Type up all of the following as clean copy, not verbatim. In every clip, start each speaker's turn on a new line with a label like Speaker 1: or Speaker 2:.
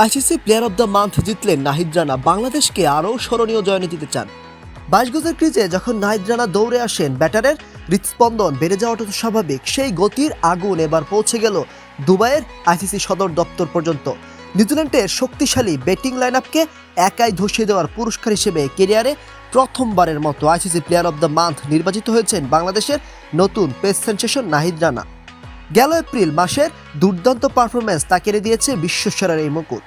Speaker 1: ICC player of the month জিতলেন নাহিদ রানা। বাংলাদেশকে আরও স্মরণীয় জয় দিতে চান। 22 গজের ক্রিজে যখন নাহিদ রানা দৌড়ে আসেন, ব্যাটারের হৃৎস্পন্দন বেড়ে যাওয়াটা তো স্বাভাবিক। সেই গতির আগুন এবার পৌঁছে গেল দুবাইয়ের আইসিসি সদর দপ্তর পর্যন্ত। নিউজিল্যান্ডের শক্তিশালী ব্যাটিং লাইন আপকে একাই ধসিয়ে দেওয়ার পুরস্কার হিসেবে কেরিয়ারে প্রথমবারের মতো ICC player of the month নির্বাচিত হয়েছেন বাংলাদেশের নতুন পেস সেনসেশন নাহিদ রানা। গেল এপ্রিল মাসের দুর্দান্ত পারফরম্যান্স তাকে এনে দিয়েছে বিশ্বসেরার এই মুকুট।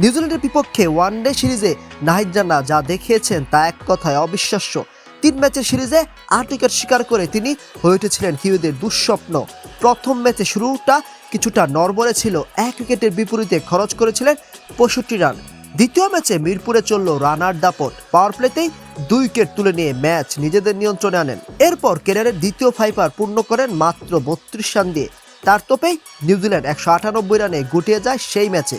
Speaker 1: নিউজিল্যান্ডের বিপক্ষে ওয়ানডে সিরিজে নাহিদ রানা যা দেখিয়েছেন তা এক কথায় অবিশ্বাস্য। 3 ম্যাচের সিরিজে 8 উইকেট শিকার করে তিনি হয়ে উঠেছিলেন কিউইদের দুঃস্বপ্ন। প্রথম ম্যাচে শুরুটা কিছুটা নড়বড়ে ছিল, 1 উইকেটের বিপরীতে খরচ করেছিলেন 65 রান। দ্বিতীয় ম্যাচে মিরপুরে চলল রানার দাপট, পাওয়ার প্লেতেই 2 উইকেট তুলে নিয়ে ম্যাচ নিজেদের নিয়ন্ত্রণে আনেন। এরপর ক্যারিয়ারের দ্বিতীয় ফাইপার পূর্ণ করেন মাত্র 32 রান দিয়ে। তার তোপেই নিউজিল্যান্ড 198 রানে গুটিয়ে যায় সেই ম্যাচে।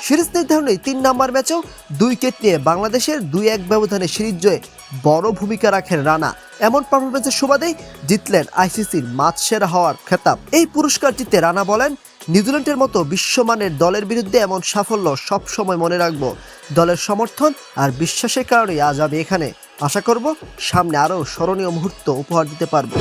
Speaker 1: সিরিজ নির্ধারণী 3 নম্বর ম্যাচেও 2 উইকেট নিয়ে বাংলাদেশের 2-1 ব্যবধানে সিরিজ জয়ে বড় ভূমিকা রাখেন রানা। এমন পারফরমেন্সের সুবাদেই জিতলেন আইসিসির মাঝসেরা হওয়ার খেতাব। এই পুরস্কার জিতে রানা বলেন, নিউজিল্যান্ডের মতো বিশ্বমানের দলের বিরুদ্ধে এমন সাফল্য সবসময় মনে রাখবো। দলের সমর্থন আর বিশ্বাসের কারণেই আজ আমি এখানে। আশা করব সামনে আরও স্মরণীয় মুহূর্ত উপহার দিতে পারবো।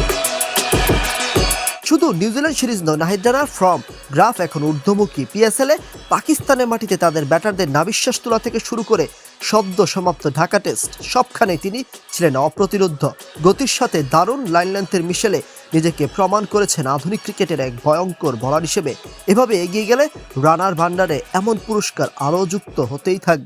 Speaker 1: শুধু নিউজিল্যান্ড সিরিজ নয়, নাহিদ রানার ফর্ম গ্রাফ এখন ঊর্ধ্বমুখী। পিএসএলে পাকিস্তানের মাটিতে তাদের ব্যাটারদের নাবিশ্বাস তোলা থেকে শুরু করে সদ্য সমাপ্ত ঢাকা টেস্ট, সবখানে তিনি ছিলেন অপ্রতিরোধ্য। গতির সাথে দারুণ লাইন লেন্থের মিশেলে নিজেকে প্রমাণ করেছেন আধুনিক ক্রিকেটের এক ভয়ঙ্কর বোলার হিসেবে। এভাবে এগিয়ে গেলে রানার ভান্ডারে এমন পুরস্কার আরও যুক্ত হতেই থাকবে।